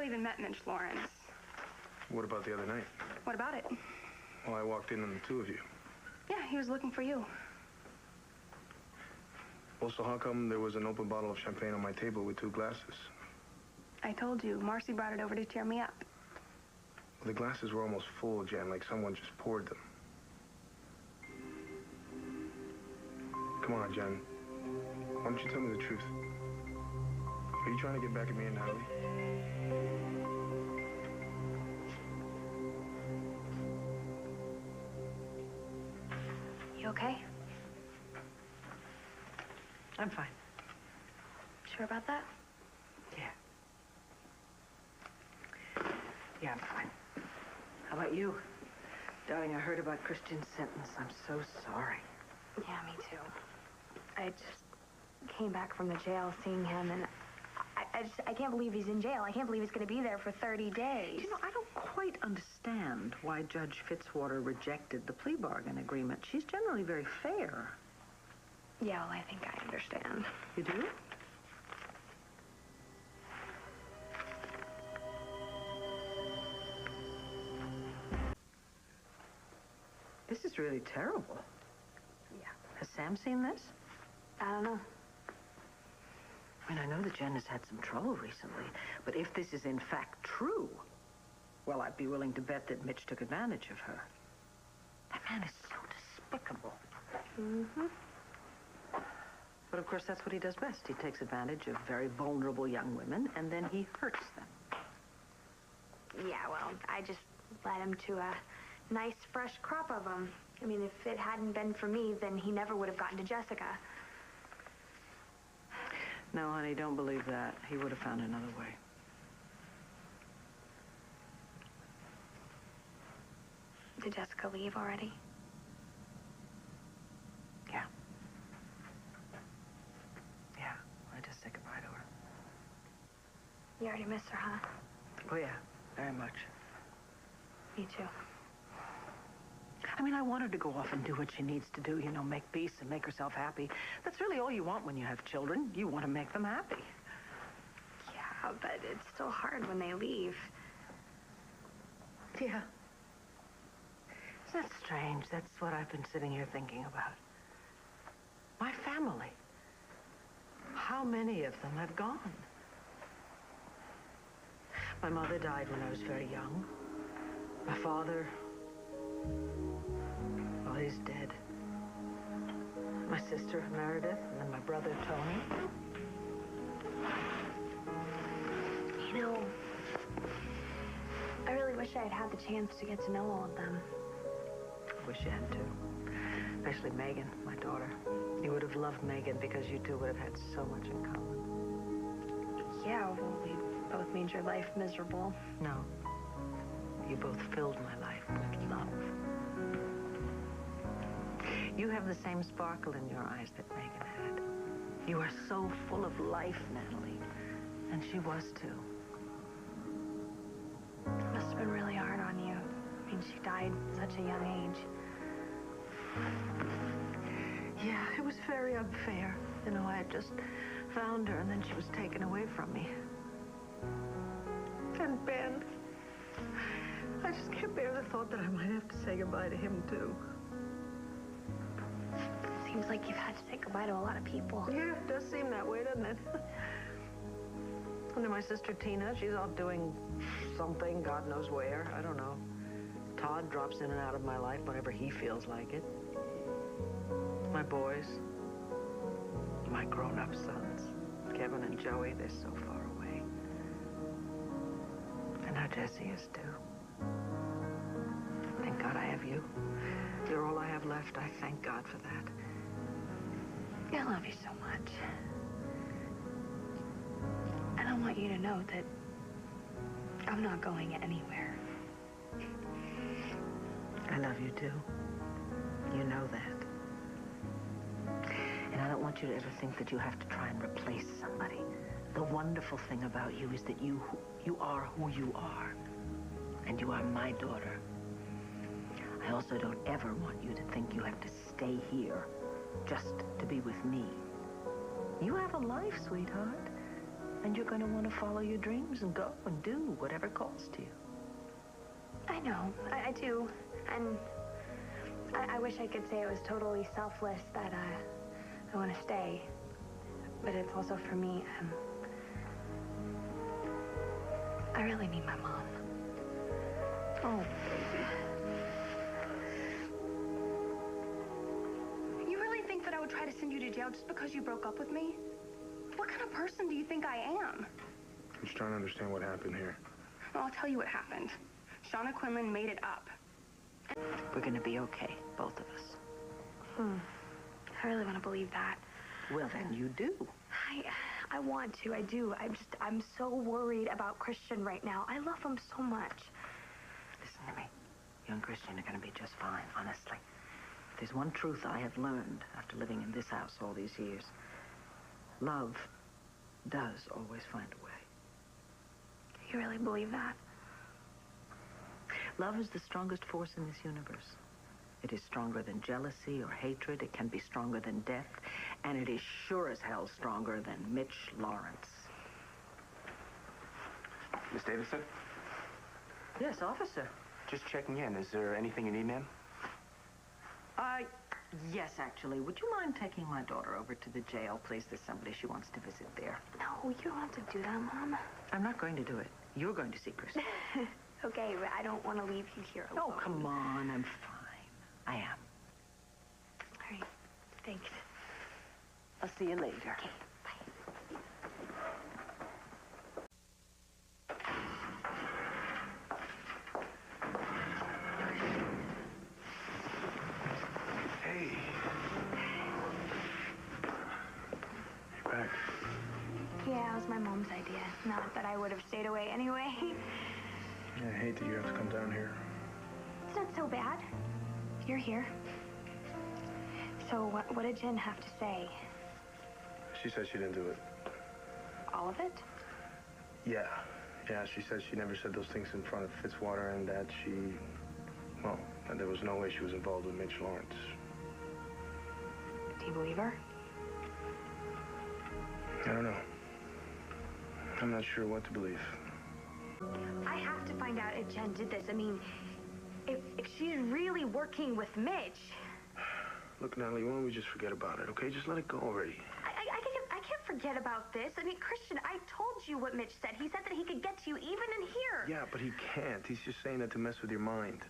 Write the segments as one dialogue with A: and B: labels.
A: even met Mitch Lawrence.
B: What about the other night?
A: What about it?
B: Well, I walked in on the two of you.
A: Yeah, he was looking for you.
B: Well, so how come there was an open bottle of champagne on my table with 2 glasses?
A: I told you, Marcy brought it over to cheer me up.
B: Well, the glasses were almost full, Jen, like someone just poured them. Come on, Jen. Why don't you tell me the truth? Are you trying to get back at me and Natalie?
A: You okay?
C: I'm fine.
A: Sure about that?
C: Yeah. Yeah, I'm fine. How about you? Darling, I heard about Cristian's sentence. I'm so sorry.
A: Yeah, me too. I just came back from the jail seeing him, and I can't believe he's in jail. I can't believe he's going to be there for 30 days.
C: You know, I don't quite understand why Judge Fitzwater rejected the plea bargain agreement. She's generally very fair.
A: Yeah, well, I think I understand.
C: You do? This is really terrible.
A: Yeah.
C: Has Sam seen this?
A: I don't know.
C: I mean, I know that Jen has had some trouble recently, but if this is in fact true, well, I'd be willing to bet that Mitch took advantage of her. That man is so despicable.
A: Mm-hmm.
C: But of course, that's what he does best. He takes advantage of very vulnerable young women, and then he hurts them.
A: Yeah, well, I just led him to a nice, fresh crop of them. I mean, if it hadn't been for me, then he never would have gotten to Jessica.
C: No, honey, don't believe that. He would have found another way.
A: Did Jessica leave already?
C: Yeah. Yeah, I just said goodbye to her.
A: You already miss her, huh?
C: Oh, yeah, very much.
A: Me too.
C: I mean, I want her to go off and do what she needs to do, you know, make peace and make herself happy. That's really all you want when you have children. You want to make them happy.
A: Yeah, but it's still hard when they leave.
C: Yeah. Isn't that strange? That's what I've been sitting here thinking about. My family. How many of them have gone? My mother died when I was very young. My father, well, he's dead. My sister, Meredith, and then my brother, Tony.
A: You know, I really wish I had had the chance to get to know all of them.
C: I wish you had too. Especially Megan, my daughter. You would have loved Megan because you two would have had so much in common.
A: Yeah, well, we both made your life miserable.
C: No. You both filled my life with love. You have the same sparkle in your eyes that Megan had. You are so full of life, Natalie. And she was too.
A: It must have been really hard on you. I mean, she died at such a young age.
C: Yeah, it was very unfair. You know, I had just found her and then she was taken away from me. And Ben, I just can't bear the thought that I might have to say goodbye to him, too.
A: Seems like you've had to say goodbye to a lot of people.
C: Yeah, it does seem that way, doesn't it? And then my sister Tina, she's off doing something, God knows where. I don't know. Todd drops in and out of my life whenever he feels like it. My boys, my grown-up sons, Kevin and Joey, they're so far away. And now Jessie is too. Thank God I have you. You're all I have left. I thank God for that.
A: I love you so much. And I want you to know that I'm not going anywhere.
C: I love you too. You know that. And I don't want you to ever think that you have to try and replace somebody. The wonderful thing about you is that you are who you are. And you are my daughter. I also don't ever want you to think you have to stay here just to be with me. You have a life, sweetheart. And you're going to want to follow your dreams and go and do whatever calls to you.
A: I know. I do. And I wish I could say it was totally selfless that I want to stay. But it's also for me. I really need my mom.
C: Oh,
D: You really think that I would try to send you to jail just because you broke up with me? What kind of person do you think I am?
B: I'm just trying to understand what happened here.
D: Well, I'll tell you what happened. Shauna Quinlan made it up.
C: we're going to be okay, both of us.
A: I really want to believe that.
C: Well, then you do.
A: I want to. I do. I'm so worried about Cristian right now. I love him so much.
C: Listen to me. You and Cristian are going to be just fine, honestly. If there's one truth I have learned after living in this house all these years, love does always find a way.
A: You really believe that?
C: Love is the strongest force in this universe. It is stronger than jealousy or hatred. It can be stronger than death. And it is sure as hell stronger than Mitch Lawrence.
B: Miss Davidson?
C: Yes, officer.
B: Just checking in. Is there anything you need, ma'am?
C: Yes, actually. Would you mind taking my daughter over to the jail, please? There's somebody she wants to visit there.
A: No, you don't have to do that, Mom.
C: I'm not going to do it. You're going to see Cristian.
A: Okay, but I don't want to leave you here alone.
C: Oh, come on. I'm fine. I am.
A: All right. Thanks.
C: I'll see you later.
A: Okay, bye.
B: Hey. You're back.
A: Yeah, it was my mom's idea. Not that I would have stayed away anyway.
B: Yeah, I hate that you have to come down here.
A: It's not so bad. You're here. So what did Jen have to say?
B: She said she didn't do it.
A: All of it?
B: Yeah. Yeah, she said she never said those things in front of Fitzwater and that well, that there was no way she was involved with Mitch Lawrence.
A: Do you believe her?
B: I don't know. I'm not sure what to believe.
A: I have to find out if Jen did this. I mean, if she's really working with Mitch.
B: Look, Natalie, why don't we just forget about it, okay? Just let it go already.
A: I can't forget about this. I mean, Cristian, I told you what Mitch said. He said that he could get to you even in here.
B: Yeah, but he can't. He's just saying that to mess with your mind.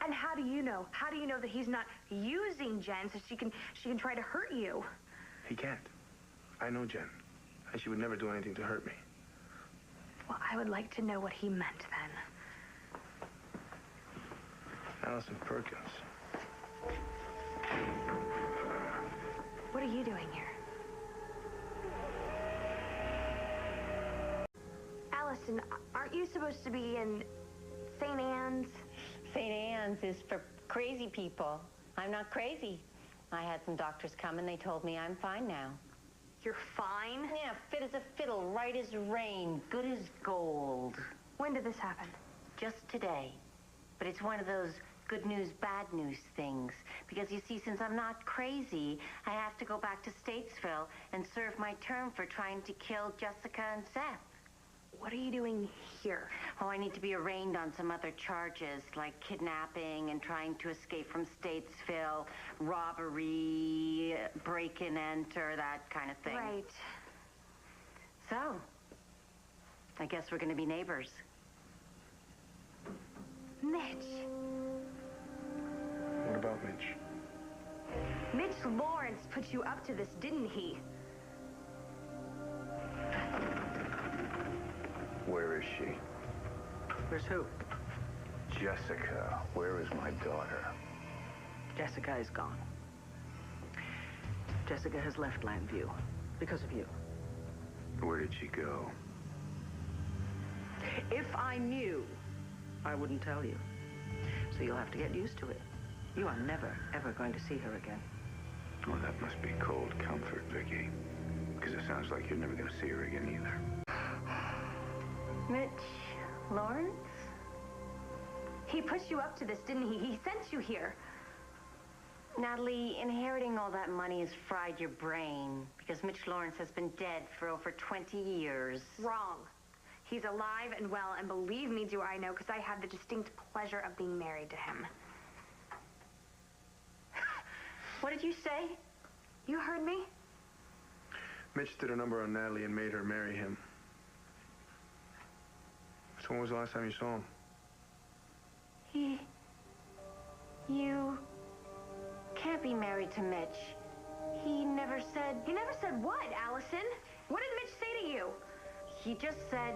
A: And how do you know? How do you know that he's not using Jen so she can try to hurt you?
B: He can't. I know Jen. And she would never do anything to hurt me.
A: Well, I would like to know what he meant then.
B: Allison Perkins.
A: What are you doing here? Allison, aren't you supposed to be in St. Anne's?
E: St. Anne's is for crazy people. I'm not crazy. I had some doctors come and they told me I'm fine now.
A: You're fine?
E: Yeah, fit as a fiddle, right as rain, good as gold.
A: When did this happen?
E: Just today. But it's one of those good news, bad news things. Because you see, since I'm not crazy, I have to go back to Statesville and serve my term for trying to kill Jessica and Seth.
A: What are you doing here?
E: Oh, I need to be arraigned on some other charges, like kidnapping and trying to escape from Statesville, robbery, break and enter, that kind of thing.
A: Right.
E: So, I guess we're going to be neighbors.
A: Mitch.
B: What about Mitch?
A: Mitch Lawrence put you up to this, didn't he?
F: Where is she?
C: Where's who?
F: Jessica. Where is my daughter?
C: Jessica is gone. Jessica has left Landview because of you.
F: Where did she go?
C: If I knew, I wouldn't tell you. So you'll have to get used to it. You are never, ever going to see her again.
F: Well, that must be cold comfort, Vicki. Because it sounds like you're never going to see her again either.
E: Mitch Lawrence?
A: He put you up to this, didn't he? He sent you here.
E: Natalie, inheriting all that money has fried your brain because Mitch Lawrence has been dead for over 20 years.
A: Wrong. He's alive and well, and believe me, do I know, because I had the distinct pleasure of being married to him.
E: What did you say?
A: You heard me?
B: Mitch did a number on Natalie and made her marry him. So when was the last time you saw him?
E: You can't be married to Mitch. He never said...
A: He never said what, Allison? What did Mitch say to you?
E: He just said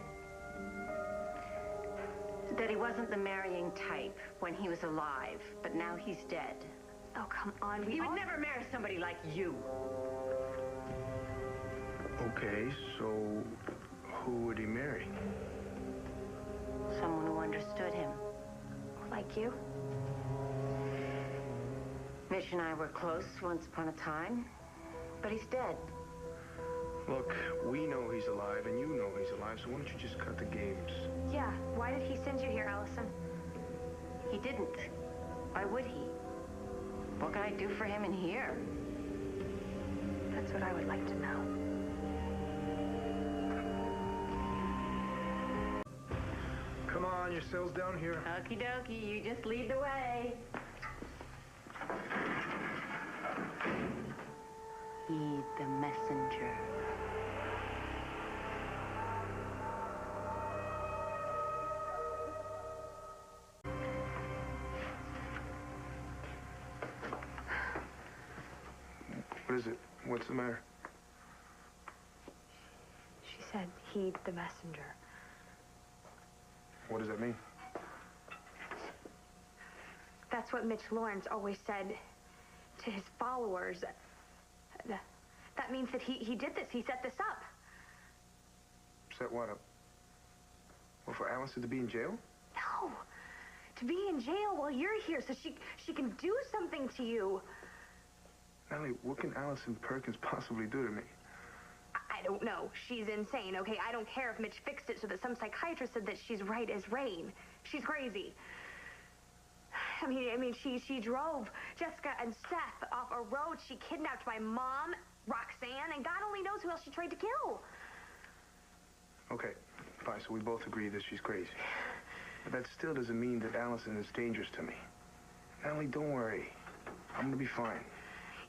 E: that he wasn't the marrying type when he was alive, but now he's dead.
A: Oh, come on.
E: He would never marry somebody like you.
B: Okay, so who would he marry?
E: Someone who understood him.
A: Like you?
E: Mitch and I were close once upon a time, but he's dead.
B: Look, we know he's alive, and you know he's alive, so why don't you just cut the games?
A: Yeah, why did he send you here, Allison?
E: He didn't. Why would he? What can I do for him in here?
A: That's what I would like to know.
B: Come on, your cell's down here.
E: Okie dokie, you just lead the way. Heed the messenger.
B: What is it? What's the matter?
A: She said, heed the messenger.
B: What does that mean?
A: That's what Mitch Lawrence always said to his followers. That means that he did this. He set this up.
B: Set what up? Well, for Allison to be in jail?
A: No. To be in jail while you're here so she can do something to you.
B: Natalie, what can Allison Perkins possibly do to me?
A: I don't know. She's insane, okay? I don't care if Mitch fixed it so that some psychiatrist said that she's right as rain. She's crazy. I mean, she drove Jessica and Seth off a road. She kidnapped my mom, Roxanne, and God only knows who else she tried to kill.
B: Okay, fine, so we both agree that she's crazy. But that still doesn't mean that Allison is dangerous to me. Natalie, don't worry. I'm gonna be fine.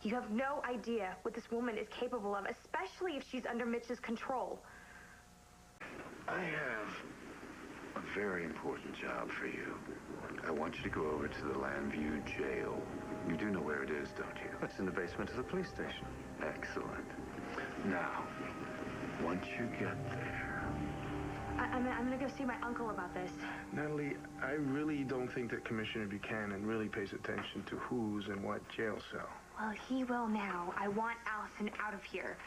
A: You have no idea what this woman is capable of, especially if she's under Mitch's control.
F: I have a very important job for you. I want you to go over to the Landview jail. You do know where it is, don't you?
G: It's in the basement of the police station.
F: Excellent. Now, once you get there...
A: I'm gonna go see my uncle about this.
B: Natalie, I really don't think that Commissioner Buchanan really pays attention to who's in what jail cell.
A: Well, he will now. I want Allison out of here.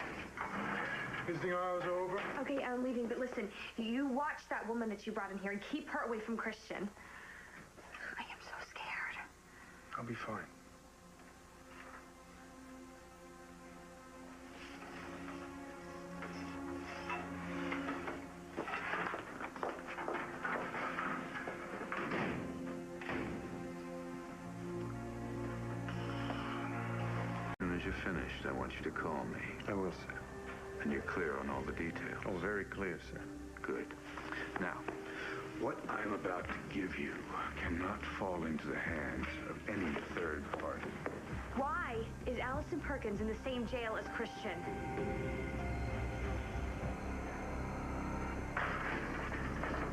B: Visiting hours are over?
A: Okay, I'm leaving, but listen, you watch that woman that you brought in here and keep her away from Cristian. I am so scared.
B: I'll be fine.
F: As you're finished, I want you to call me.
G: I will, sir.
F: And you're clear on all the details.
G: Oh, very clear, sir.
F: Good. Now, what I'm about to give you cannot fall into the hands of any third party.
A: Why is Allison Perkins in the same jail as Cristian?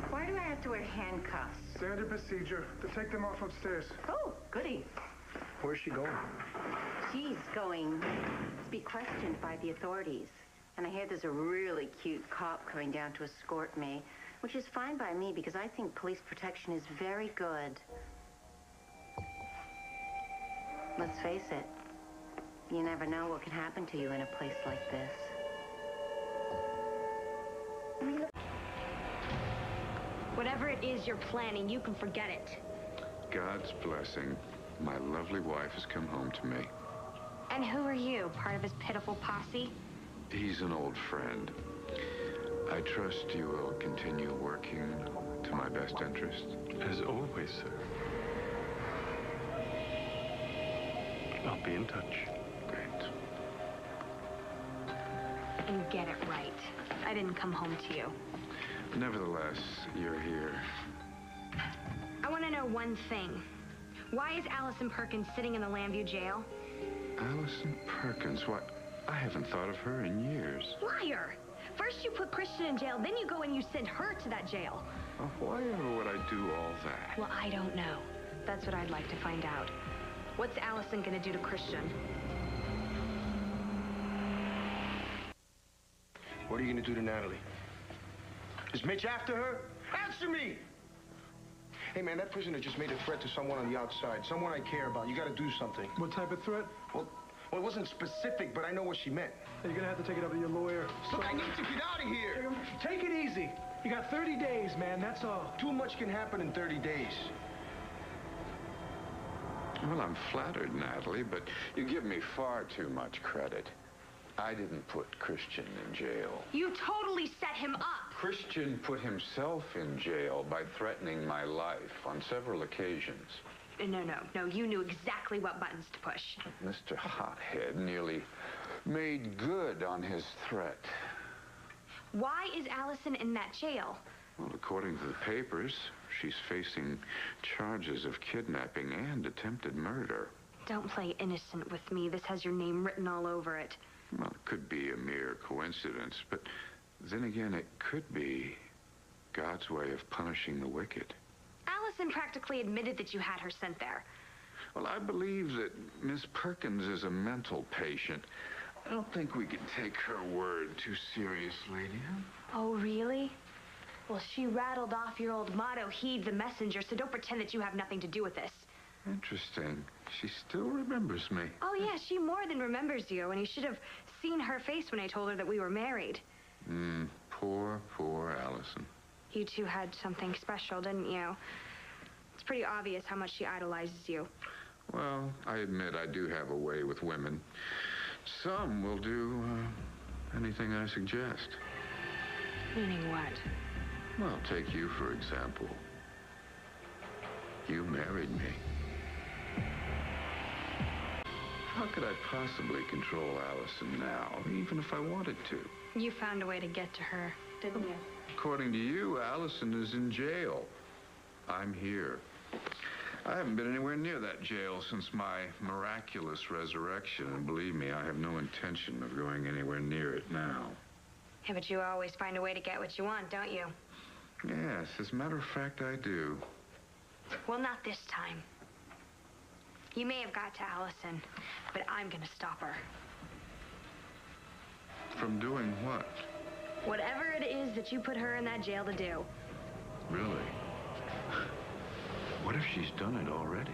E: Why do I have to wear handcuffs?
B: Standard procedure. To take them off upstairs.
E: Oh, goody.
B: Where's she going?
E: She's going to be questioned by the authorities. And I hear there's a really cute cop coming down to escort me, which is fine by me because I think police protection is very good. Let's face it, you never know what can happen to you in a place like this.
A: Whatever it is you're planning, you can forget it.
F: God's blessing, my lovely wife has come home to me.
A: And who are you? Part of his pitiful posse?
F: He's an old friend. I trust you will continue working to my best interest.
G: As always, sir. I'll be in touch.
B: Great.
A: And get it right. I didn't come home to you.
F: Nevertheless, you're here.
A: I want to know one thing. Why is Allison Perkins sitting in the Lambview jail?
F: Allison Perkins? What? I haven't thought of her in years.
A: Liar! First you put Cristian in jail, then you go and you send her to that jail.
F: Oh, why ever would I do all that?
A: Well, I don't know. That's what I'd like to find out. What's Allison gonna do to Cristian?
B: What are you gonna do to Natalie? Is Mitch after her? Answer me! Hey, man, that prisoner just made a threat to someone on the outside. Someone I care about. You gotta do something.
H: What type of threat?
B: Well, it wasn't specific, but I know what she meant.
H: You're gonna have to take it up with your lawyer.
B: Look, I need to get out of here!
H: Take it easy. You got 30 days, man, that's all.
B: Too much can happen in 30 days.
F: Well, I'm flattered, Natalie, but you give me far too much credit. I didn't put Cristian in jail.
A: You totally set him up!
F: Cristian put himself in jail by threatening my life on several occasions.
A: No, you knew exactly what buttons to push.
F: Mr. Hothead nearly made good on his threat.
A: Why is Allison in that jail?
F: Well, according to the papers, she's facing charges of kidnapping and attempted murder.
A: Don't play innocent with me. This has your name written all over it.
F: Well, it could be a mere coincidence, but then again, it could be God's way of punishing the wicked.
A: Allison practically admitted that you had her sent there.
F: Well, I believe that Miss Perkins is a mental patient. I don't think we can take her word too seriously, do you?
A: Oh, really? Well, she rattled off your old motto, heed the messenger, so don't pretend that you have nothing to do with this.
F: Interesting. She still remembers me.
A: Oh, yeah, she more than remembers you, and you should have seen her face when I told her that we were married.
F: Poor Allison.
A: You two had something special, didn't you? It's pretty obvious how much she idolizes you.
F: Well, I admit I do have a way with women. Some will do anything I suggest.
A: Meaning what?
F: Well, take you, for example. You married me. How could I possibly control Allison now, even if I wanted to?
A: You found a way to get to her, didn't you?
F: According to you, Allison is in jail. I'm here. I haven't been anywhere near that jail since my miraculous resurrection, and believe me, I have no intention of going anywhere near it now.
A: Yeah, but you always find a way to get what you want, don't you?
F: Yes, as a matter of fact, I do.
A: Well, not this time. You may have got to Allison, but I'm gonna stop her.
F: From doing what?
A: Whatever it is that you put her in that jail to do.
F: Really? What if she's done it already?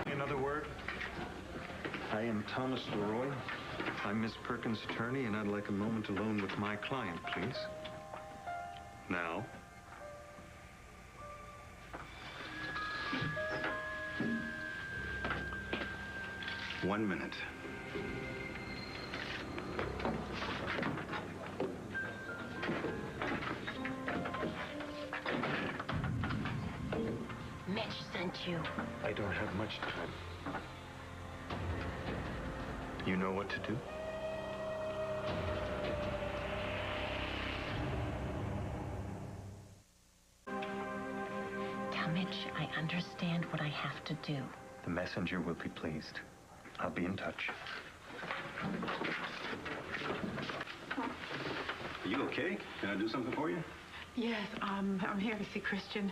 H: Another word?
G: I am Thomas Leroy. I'm Miss Perkins' attorney, and I'd like a moment alone with my client, please. Now. One minute.
E: Mitch sent you.
B: I don't have much time. You know what to do?
E: Tell Mitch I understand what I have to do.
G: The messenger will be pleased. I'll be in touch.
I: Are you okay? Can I do something for you?
J: Yes, I'm here to see Cristian.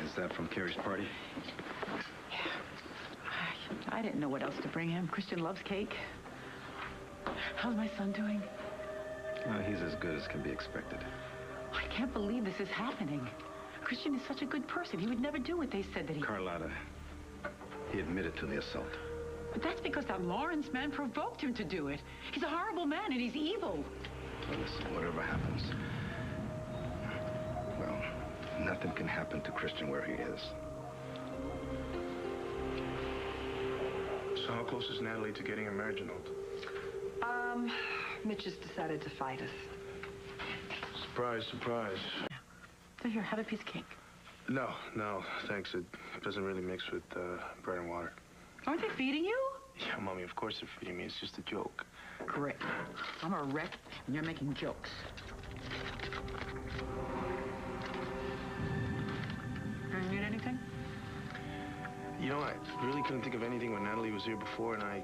I: Is that from Carrie's party?
J: I didn't know what else to bring him. Cristian loves cake. How's my son doing?
I: He's as good as can be expected.
J: I can't believe this is happening. Cristian is such a good person. He would never do what they said that he...
I: Carlotta, he admitted to the assault.
J: But that's because that Lawrence man provoked him to do it. He's a horrible man and he's evil.
I: Well, listen, whatever happens, well, nothing can happen to Cristian where he is.
B: So how close is Natalie to getting a marriage annulled?
C: Mitch has decided to fight us.
B: Surprise, surprise.
J: So here, have a piece of cake.
B: No, thanks. It doesn't really mix with bread and water.
J: Aren't they feeding you?
B: Yeah, Mommy, of course they're feeding me. It's just a joke.
J: Great. I'm a wreck, and you're making jokes. You need anything?
B: You know, I really couldn't think of anything when Natalie was here before, and I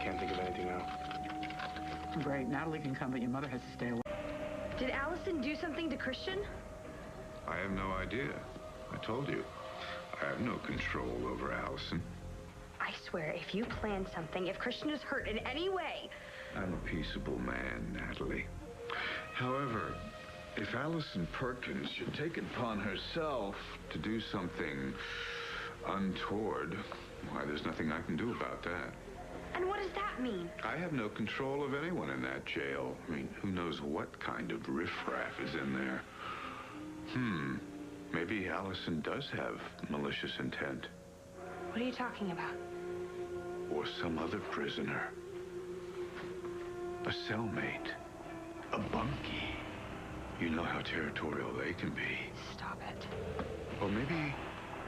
B: can't think of anything now.
J: Great. Natalie can come, but your mother has to stay away.
A: Did Allison do something to Cristian?
F: I have no idea. I told you. I have no control over Allison.
A: I swear, if you plan something, if Cristian is hurt in any way...
F: I'm a peaceable man, Natalie. However, if Allison Perkins should take it upon herself to do something untoward, why, there's nothing I can do about that.
A: And what does that mean?
F: I have no control of anyone in that jail. I mean, who knows what kind of riffraff is in there? Maybe Allison does have malicious intent.
A: What are you talking about?
F: Or some other prisoner. A cellmate. A bunkie. You know how territorial they can be.
A: Stop it.
F: Or maybe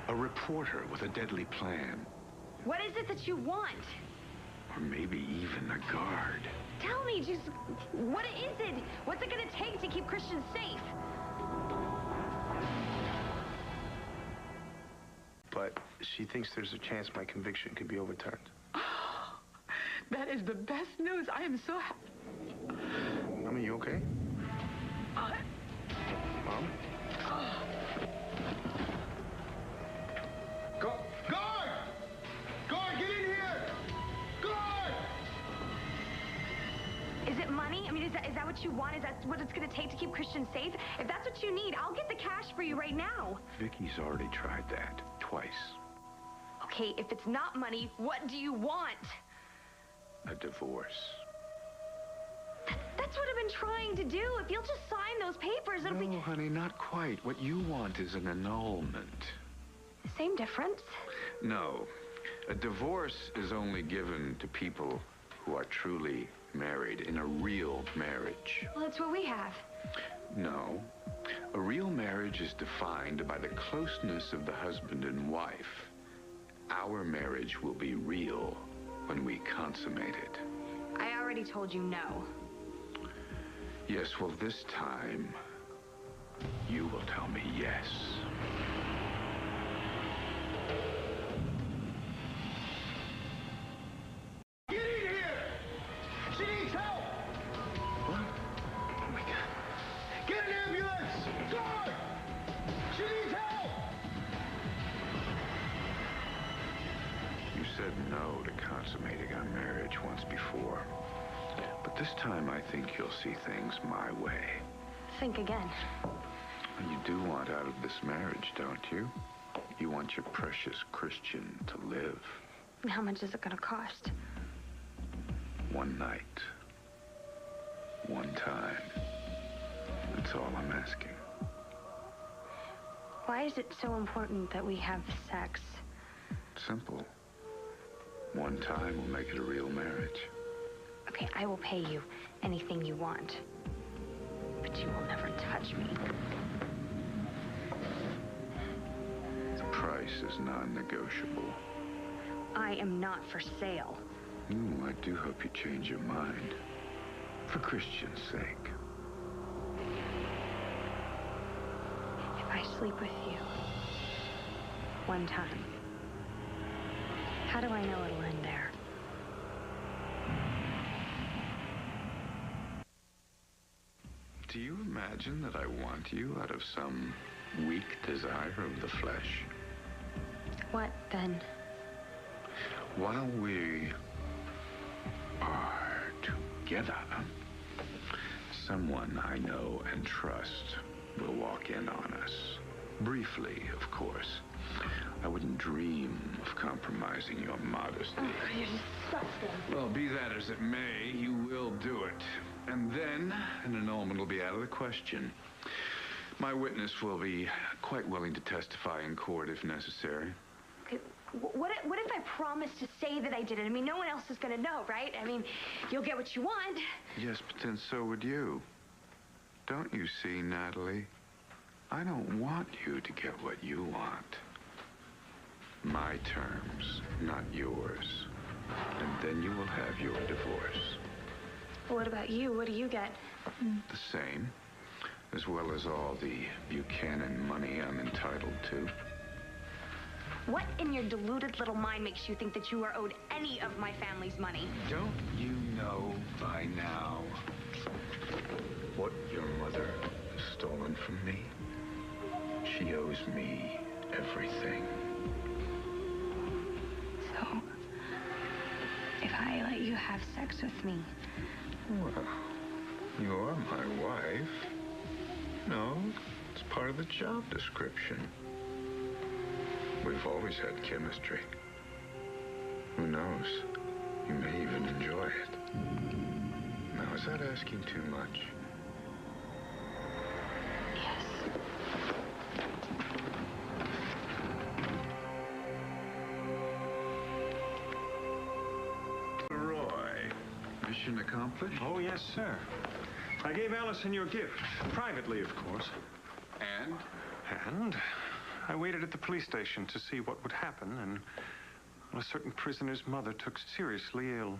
F: a reporter with a deadly plan.
A: What is it that you want?
F: Or maybe even a guard.
A: Tell me, just, what is it? What's it gonna take to keep Cristian safe?
B: But she thinks there's a chance my conviction could be overturned.
J: That is the best news. I am so happy.
B: Mommy, you okay? Mom?
K: Guard! Guard, get in here! Guard!
A: Is it money? I mean, is that what you want? Is that what it's gonna take to keep Cristian safe? If that's what you need, I'll get the cash for you right now.
F: Vicki's already tried that twice.
A: Okay, if it's not money, what do you want?
F: A divorce.
A: That's what I've been trying to do. If you'll just sign those papers, it'll be...
F: No, honey, not quite. What you want is an annulment.
A: Same difference.
F: No. A divorce is only given to people who are truly married in a real marriage.
A: Well, that's what we have.
F: No. A real marriage is defined by the closeness of the husband and wife. Our marriage will be real when we consummate it.
A: I already told you no.
F: Yes, well, this time, you will tell me yes.
K: Get in here! She needs help!
B: What? Oh, my God.
K: Get an ambulance! Guard! She needs help!
F: You said no to consummating our marriage once before. But this time, I think you'll see things my way.
A: Think again.
F: You do want out of this marriage, don't you? You want your precious Cristian to live.
A: And how much is it gonna cost?
F: One night. One time. That's all I'm asking.
A: Why is it so important that we have sex?
F: Simple. One time will make it a real marriage.
A: Okay, I will pay you anything you want. But you will never touch me.
F: The price is non-negotiable.
A: I am not for sale.
F: Ooh, I do hope you change your mind. For Cristian's sake.
A: If I sleep with you one time, how do I know it'll end there?
F: Do you imagine that I want you out of some weak desire of the flesh?
A: What, then?
F: While we are together, someone I know and trust will walk in on us. Briefly, of course. I wouldn't dream of compromising your modesty.
A: Oh, you're disgusting.
F: Well, be that as it may, you will do it. And then an annulment will be out of the question. My witness will be quite willing to testify in court if necessary.
A: Okay, what if I promise to say that I did it? I mean, no one else is going to know, right? I mean, you'll get what you want.
F: Yes, but then so would you. Don't you see, Natalie? I don't want you to get what you want. My terms, not yours. And then you will have your divorce.
A: What about you? What do you get?
F: The same, as well as all the Buchanan money I'm entitled to.
A: What in your deluded little mind makes you think that you are owed any of my family's money?
F: Don't you know by now what your mother has stolen from me? She owes me everything.
A: So, if I let you have sex with me...
F: Well, you're my wife. No, it's part of the job description. We've always had chemistry. Who knows? You may even enjoy it. Now, is that asking too much?
A: Yes.
F: Roy, mission accomplished?
G: Oh, yes, sir. I gave Allison your gift, privately, of course.
F: And?
G: And I waited at the police station to see what would happen, and a certain prisoner's mother took seriously ill.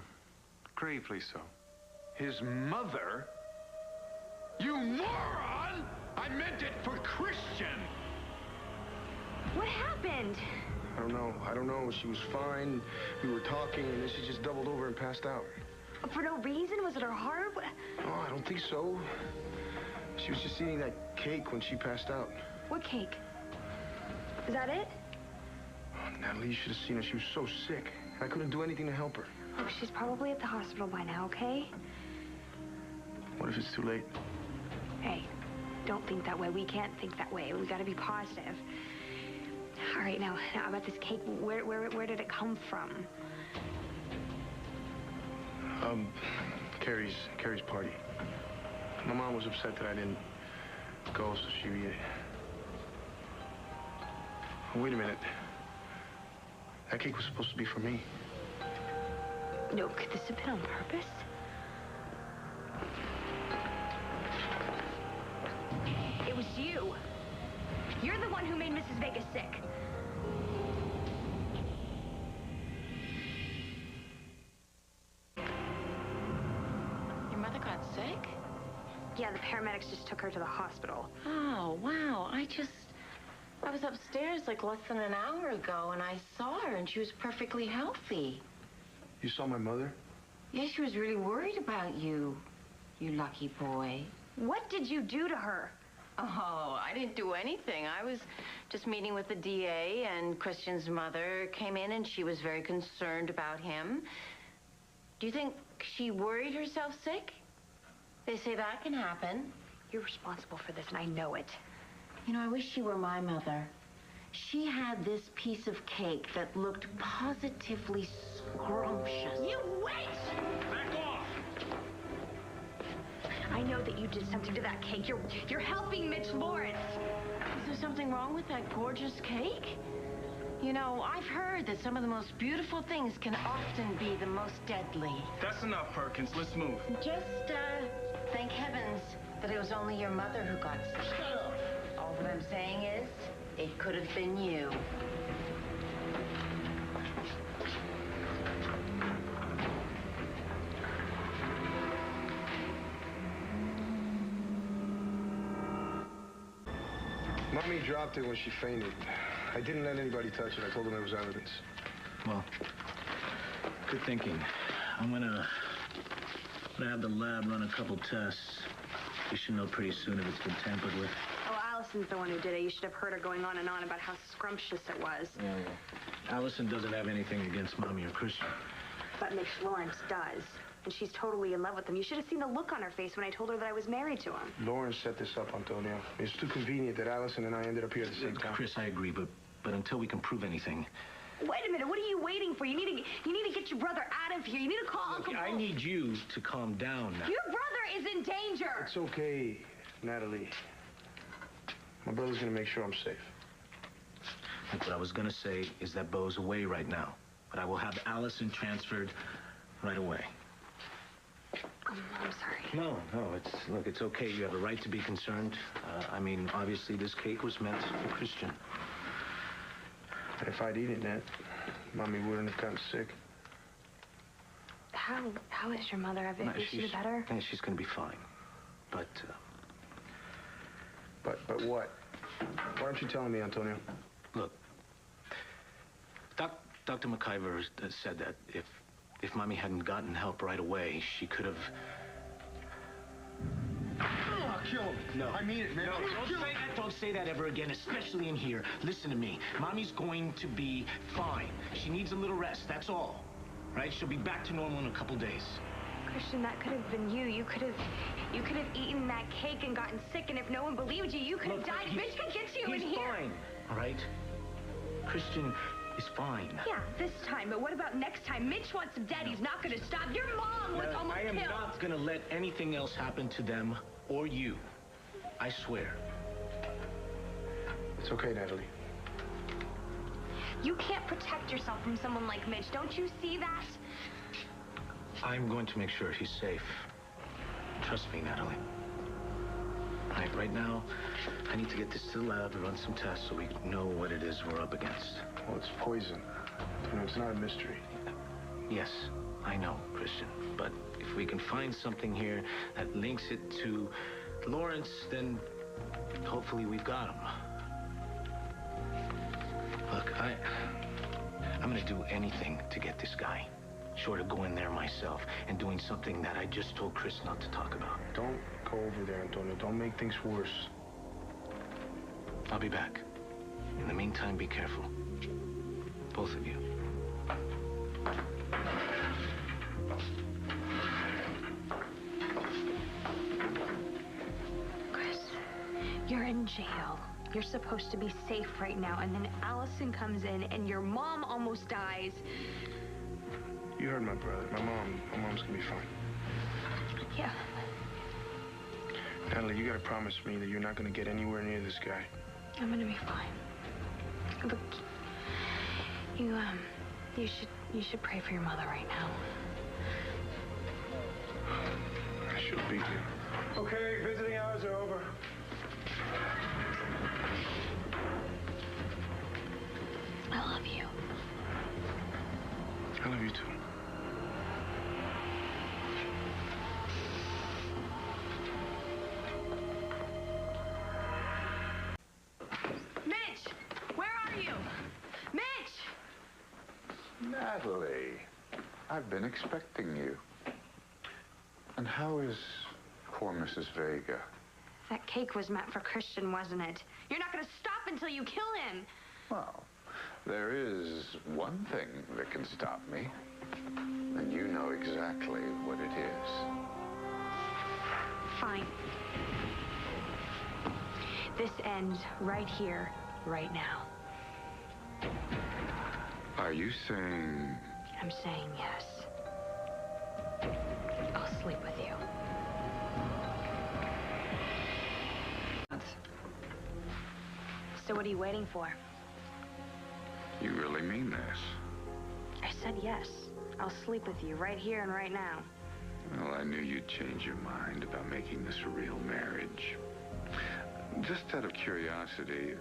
G: Gravely so.
F: His mother? You moron! I meant it for Cristian!
A: What happened?
B: I don't know. She was fine. We were talking, and then she just doubled over and passed out.
A: For no reason? Was it her heart?
B: Oh, I don't think so. She was just eating that cake when she passed out.
A: What cake? Is that it?
B: Oh, Natalie, you should have seen her. She was so sick. I couldn't do anything to help her.
A: Oh, she's probably at the hospital by now, okay?
B: What if it's too late?
A: Hey, don't think that way. We can't think that way. We gotta be positive. All right, now about this cake, where did it come from?
B: Carrie's party. My mom was upset that I didn't go, so she... Wait a minute. That cake was supposed to be for me.
A: No, could this have been on purpose? It was you. You're the one who made Mrs. Vegas sick.
J: Your mother got sick?
A: Yeah, the paramedics just took her to the hospital.
E: Oh, wow. I was upstairs like less than an hour ago, and I saw her, and she was perfectly healthy.
B: You saw my mother?
E: Yeah, she was really worried about you, you lucky boy.
A: What did you do to her?
E: Oh, I didn't do anything. I was just meeting with the DA, and Cristian's mother came in, and she was very concerned about him. Do you think she worried herself sick? They say that can happen.
A: You're responsible for this, and I know it.
E: You know, I wish she were my mother. She had this piece of cake that looked positively scrumptious.
A: You wait!
K: Back off!
A: I know that you did something to that cake. You're helping Mitch Lawrence.
E: Is there something wrong with that gorgeous cake? You know, I've heard that some of the most beautiful things can often be the most deadly.
K: That's enough, Perkins. Let's move.
E: Just, thank heavens that it was only your mother who got sick.
K: Shut up!
E: All that I'm saying is, it could have been you.
B: Mommy dropped it when she fainted. I didn't let anybody touch it. I told them it was evidence.
L: Well, good thinking. I'm gonna have the lab run a couple tests. We should know pretty soon if it's been tampered with.
A: Oh, Allison's the one who did it. You should have heard her going on and on about how scrumptious it was.
L: Yeah. Allison doesn't have anything against Mommy or Cristian.
A: But Mitch Lawrence does. And she's totally in love with him. You should have seen the look on her face when I told her that I was married to him.
B: Lawrence set this up, Antonio. It's too convenient that Allison and I ended up here at the same time.
L: Chris, I agree, but until we can prove anything...
A: Wait a minute. What are you waiting for? You need to get your brother out of here. You need to call Uncle
L: I need you to calm down now.
A: Your brother is in danger.
B: It's okay, Natalie. My brother's gonna make sure I'm safe.
L: Look, what I was gonna say is that Bo's away right now. But I will have Allison transferred right away.
A: I'm sorry.
L: No, look, it's okay. You have a right to be concerned. I mean, obviously this cake was meant for Cristian.
B: If I'd eaten it, Mommy wouldn't have gotten sick.
A: How is your mother? Is she better?
L: Yeah, she's gonna be fine. But
B: what? Why aren't you telling me, Antonio?
L: Look, Dr. McIver said that if Mommy hadn't gotten help right away, she could have...
K: I'll kill him.
L: No.
K: I mean it, man.
L: No, don't say that ever again, especially in here. Listen to me. Mommy's going to be fine. She needs a little rest, that's all. Right? She'll be back to normal in a couple days.
A: Cristian, that could have been you. You could have eaten that cake and gotten sick, and if no one believed you, you could have died. Mitch could get you in here.
L: He's fine, all right? Cristian is fine.
A: Yeah, this time. But what about next time? Mitch wants him dead. He's not going to stop. Your mom was almost killed.
L: I am not going to let anything else happen to them or you. I swear.
B: It's okay, Natalie.
A: You can't protect yourself from someone like Mitch. Don't you see that?
L: I'm going to make sure he's safe. Trust me, Natalie. Right now, I need to get this to the lab and run some tests so we know what it is we're up against.
B: Well, it's poison. You know, it's not a mystery.
L: Yes, I know, Cristian. But if we can find something here that links it to Lawrence, then hopefully we've got him. Look, I'm gonna do anything to get this guy. Short of going there myself and doing something that I just told Chris not to talk about.
B: Don't go over there, Antonio. Don't make things worse.
L: I'll be back. In the meantime, be careful. Both of you.
A: Chris, you're in jail. You're supposed to be safe right now, and then Allison comes in, and your mom almost dies.
B: You heard my brother. My mom's gonna be fine.
A: Yeah.
B: Natalie, you gotta promise me that you're not gonna get anywhere near this guy.
A: I'm gonna be fine. Look, you should pray for your mother right now.
B: She'll be here.
H: Okay, visiting hours are over.
A: I love you.
B: I love you too.
A: Mitch! Where are you? Mitch!
F: Natalie, I've been expecting you. And how is poor Mrs. Vega?
A: That cake was meant for Cristian, wasn't it? You're not gonna stop until you kill him.
F: Well, there is one thing that can stop me. And you know exactly what it is.
A: Fine. This ends right here, right now.
F: Are you saying...
A: I'm saying yes. I'll sleep with you. So what are you waiting for?
F: You really mean this?
A: I said yes. I'll sleep with you right here and right now.
F: Well, I knew you'd change your mind about making this a real marriage. Just out of curiosity,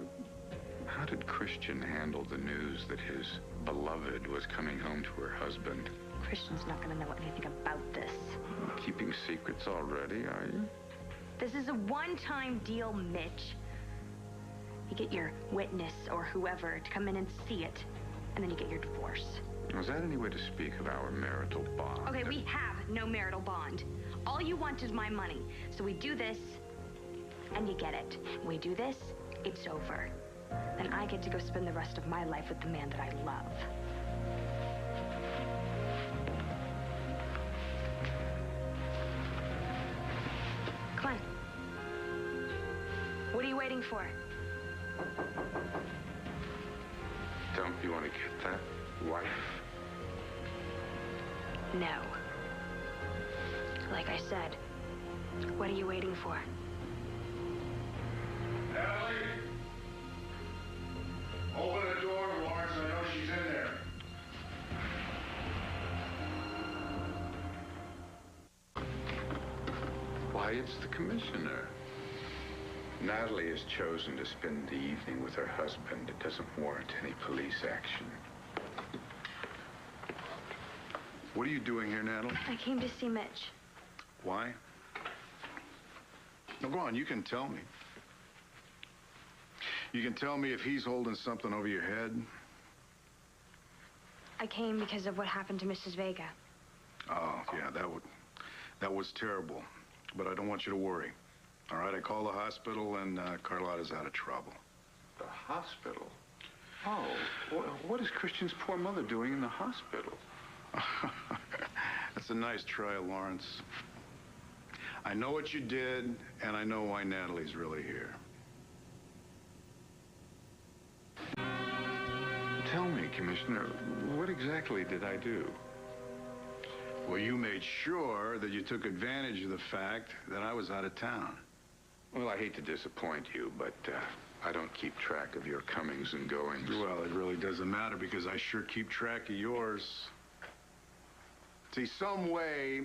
F: how did Cristian handle the news that his beloved was coming home to her husband?
A: Cristian's not gonna know anything about this.
F: Keeping secrets already, are you?
A: This is a one-time deal, Mitch. You get your witness or whoever to come in and see it, and then you get your divorce.
F: Was that any way to speak of our marital bond?
A: Okay, we have no marital bond. All you want is my money. So we do this, and you get it. We do this, it's over. Then I get to go spend the rest of my life with the man that I love. Come on. What are you waiting for?
F: Don't you want to get that wife?
A: No. Like I said, what are you waiting for?
K: Natalie! Open the door, Lawrence. I know she's in there.
F: Why, it's the commissioner. Natalie has chosen to spend the evening with her husband. It doesn't warrant any police action.
M: What are you doing here, Natalie?
A: I came to see Mitch.
M: Why? No, go on, you can tell me. You can tell me if he's holding something over your head.
A: I came because of what happened to Mrs. Vega.
M: Oh, yeah, that was terrible. But I don't want you to worry. All right, I called the hospital, and Carlotta's out of trouble.
F: The hospital? Oh, what is Cristian's poor mother doing in the hospital?
M: That's a nice try, Lawrence. I know what you did, and I know why Natalie's really here.
F: Tell me, Commissioner, what exactly did I do?
M: Well, you made sure that you took advantage of the fact that I was out of town.
F: Well, I hate to disappoint you, but I don't keep track of your comings and goings.
M: Well, it really doesn't matter because I sure keep track of yours. See, some way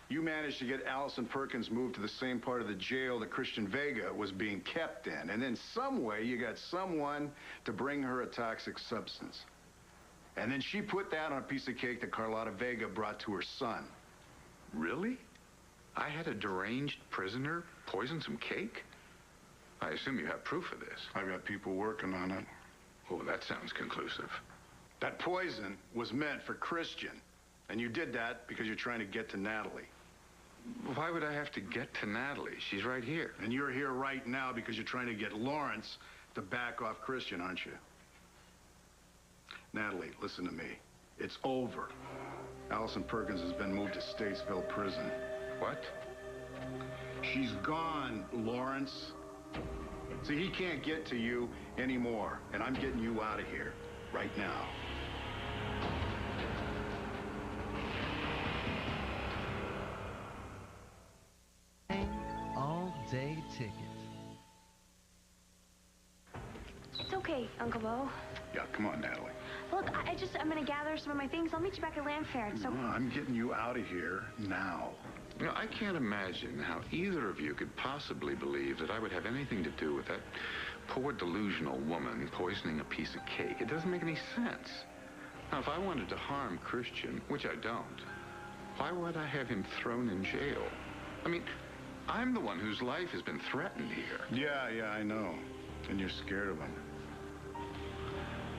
M: you managed to get Allison Perkins moved to the same part of the jail that Cristian Vega was being kept in. And then some way you got someone to bring her a toxic substance. And then she put that on a piece of cake that Carlotta Vega brought to her son.
F: Really? I had a deranged prisoner poison some cake? I assume you have proof of this.
M: I've got people working on it.
F: Oh, that sounds conclusive.
M: That poison was meant for Cristian. And you did that because you're trying to get to Natalie.
F: Why would I have to get to Natalie? She's right here.
M: And you're here right now because you're trying to get Lawrence to back off Cristian, aren't you? Natalie, listen to me. It's over. Allison Perkins has been moved to Statesville Prison.
F: What?
M: She's gone, Lawrence. See, he can't get to you anymore, and I'm getting you out of here right now.
N: All-day ticket.
A: It's okay, Uncle Bo.
M: Yeah, come on, Natalie.
A: Look, I'm gonna gather some of my things. I'll meet you back at Landfair. It's so...
M: No, I'm getting you out of here now.
F: You know, I can't imagine how either of you could possibly believe that I would have anything to do with that poor delusional woman poisoning a piece of cake. It doesn't make any sense. Now, if I wanted to harm Cristian, which I don't, why would I have him thrown in jail? I mean, I'm the one whose life has been threatened here.
M: Yeah, I know. And you're scared of him.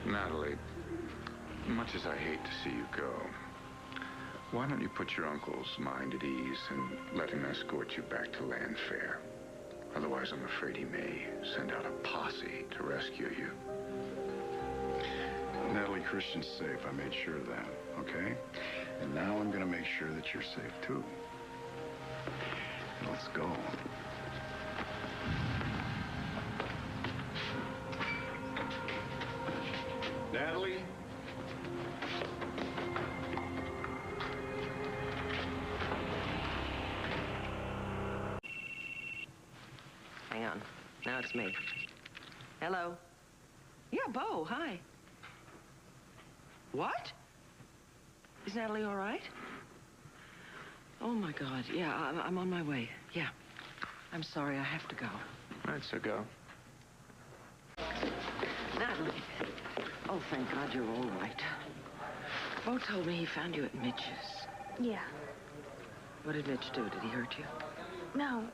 F: Natalie, much as I hate to see you go, why don't you put your uncle's mind at ease and let him escort you back to Landfair? Otherwise, I'm afraid he may send out a posse to rescue you.
M: Natalie, Cristian's safe. I made sure of that, okay? And now I'm gonna make sure that you're safe, too. Let's go. Natalie?
C: Hang on. Now it's me. Hello? Yeah, Bo, hi. What? Is Natalie all right? Oh, my God. Yeah, I'm on my way. Yeah. I'm sorry, I have to go.
G: All right, so go.
C: Natalie. Oh, thank God you're all right. Bo told me he found you at Mitch's.
A: Yeah.
C: What did Mitch do? Did he hurt you?
A: No,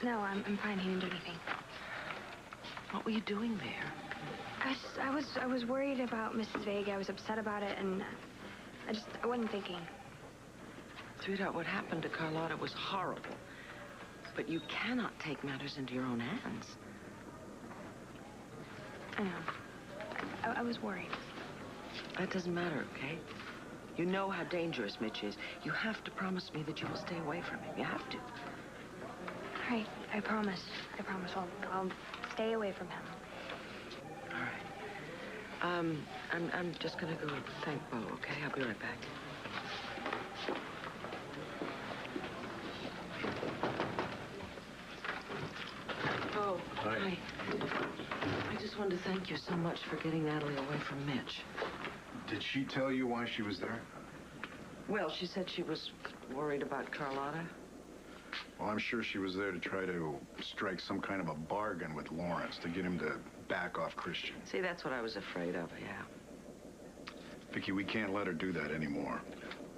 A: I'm fine. He didn't do anything.
C: What were you doing there?
A: I was worried about Mrs. Vega. I was upset about it, and I wasn't thinking.
C: Sweetheart, what happened to Carlotta was horrible. But you cannot take matters into your own hands.
A: I know. I was worried.
C: That doesn't matter, okay? You know how dangerous Mitch is. You have to promise me that you will stay away from him. You have to.
A: All right, I promise. I'll stay away from him.
C: All right. I'm just gonna go thank Bo, okay? I'll be right back. Oh, hi. I just wanted to thank you so much for getting Natalie away from Mitch.
M: Did she tell you why she was there?
C: Well, she said she was worried about Carlotta.
M: Well, I'm sure she was there to try to strike some kind of a bargain with Lawrence to get him to back off Cristian.
C: See, that's what I was afraid of, yeah.
M: Vicki, we can't let her do that anymore.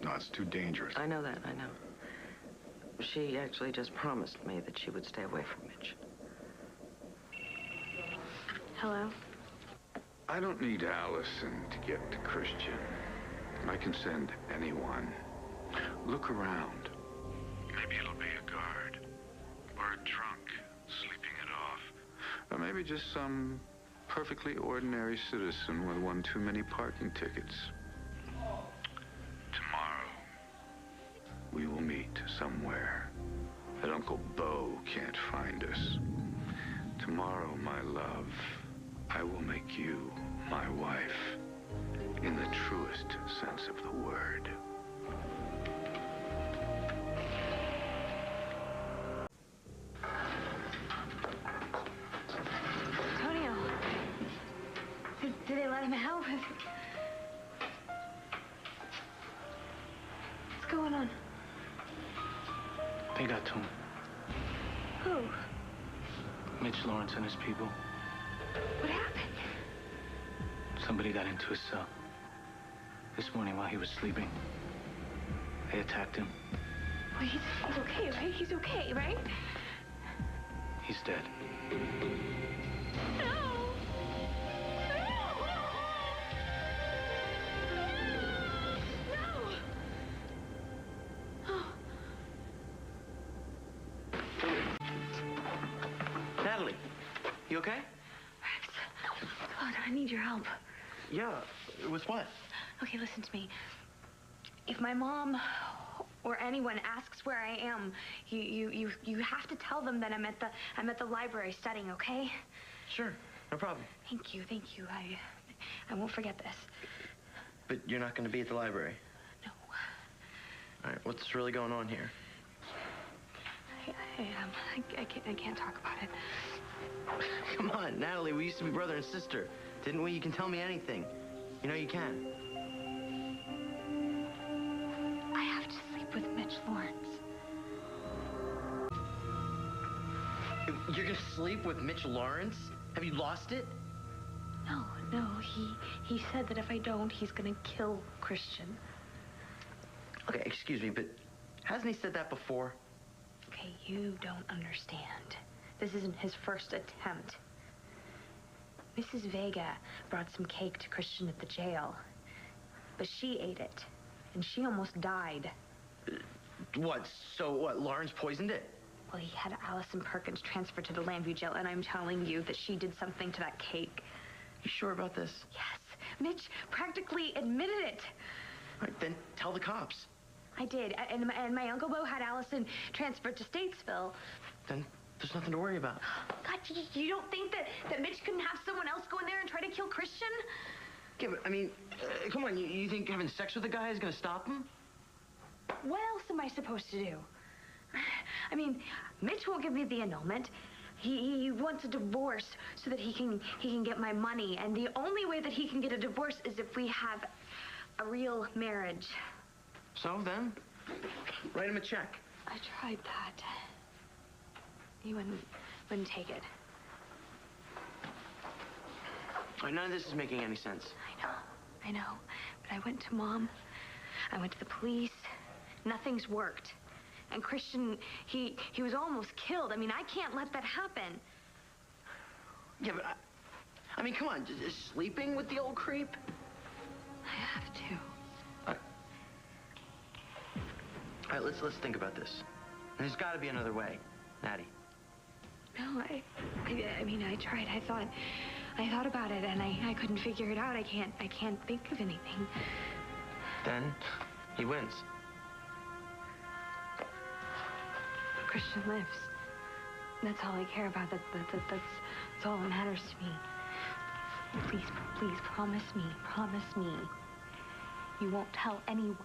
M: No, it's too dangerous.
C: I know that, I know. She actually just promised me that she would stay away from Mitch.
A: Hello?
F: I don't need Allison to get to Cristian. I can send anyone. Look around. Maybe it'll be a guard. Or a drunk sleeping it off. Or maybe just some perfectly ordinary citizen with one too many parking tickets. Tomorrow, we will meet somewhere that Uncle Bo can't find us. Tomorrow, my love, I will make you my wife in the truest sense of the word.
A: Antonio, did they let him out? What's going on?
L: They got to him.
A: Who?
L: Mitch Lawrence and his people.
A: What happened?
L: Somebody got into his cell. This morning while he was sleeping. They attacked him.
A: Well, he's okay, right? He's okay, right?
L: He's dead.
A: No!
N: Natalie, you okay?
A: God, I need your help.
N: Yeah, with what?
A: Okay, listen to me. If my mom or anyone asks where I am, you have to tell them that I'm at the library studying, okay?
N: Sure, no problem.
A: Thank you. I won't forget this.
N: But you're not going to be at the library?
A: No.
N: All right, what's really going on here?
A: I can't talk about it.
N: Come on, Natalie, we used to be brother and sister. Didn't we? You can tell me anything. You know you can.
A: I have to sleep with Mitch Lawrence.
N: You're gonna sleep with Mitch Lawrence? Have you lost it?
A: No, he said that if I don't, he's gonna kill Cristian.
N: Okay, excuse me, but hasn't he said that before?
A: Okay, you don't understand. This isn't his first attempt. Mrs. Vega brought some cake to Cristian at the jail, but she ate it, and she almost died.
N: What? So what, Lawrence poisoned it?
A: Well, he had Allison Perkins transferred to the Landview jail, and I'm telling you that she did something to that cake.
N: You sure about this?
A: Yes. Mitch practically admitted it.
N: All right, then tell the cops.
A: I did, and my Uncle Bo had Allison transferred to Statesville.
N: Then there's nothing to worry about.
A: God, you don't think that Mitch couldn't have someone else go in there and try to kill Cristian?
N: Yeah, but, I mean, come on, you think having sex with a guy is gonna stop him?
A: What else am I supposed to do? I mean, Mitch won't give me the annulment. He wants a divorce so that he can get my money, and the only way that he can get a divorce is if we have a real marriage.
N: So then, write him a check.
A: I tried that. He wouldn't take it.
N: All right, none of this is making any sense.
A: I know. But I went to Mom. I went to the police. Nothing's worked. And Cristian, he was almost killed. I mean, I can't let that happen.
N: Yeah, but I mean, come on, just sleeping with the old creep?
A: I have to.
N: All right, let's think about this. There's got to be another way, Natty.
A: No, I mean, I tried. I thought about it, and I couldn't figure it out. I can't think of anything.
N: Then he wins.
A: Cristian lives. That's all I care about. That's all that matters to me. Please, promise me. You won't tell anyone.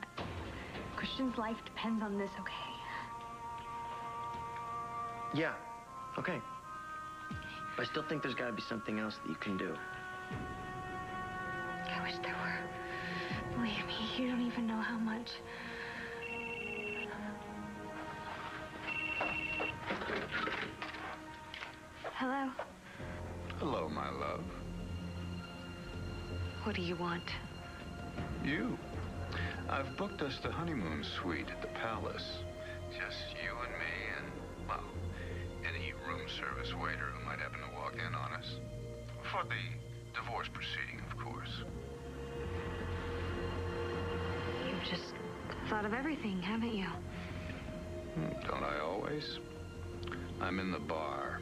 A: Cristian's life depends on this, okay?
N: Yeah, okay. But I still think there's got to be something else that you can do.
A: I wish there were. Believe me, you don't even know how much.
F: my love.
A: What do you want?
F: You. I've booked us the honeymoon suite at the palace. Just you and me and, well, any room service waiter who might happen to walk in on us. For the divorce proceeding, of course.
A: You've just thought of everything, haven't you?
F: Don't I always? I'm in the bar.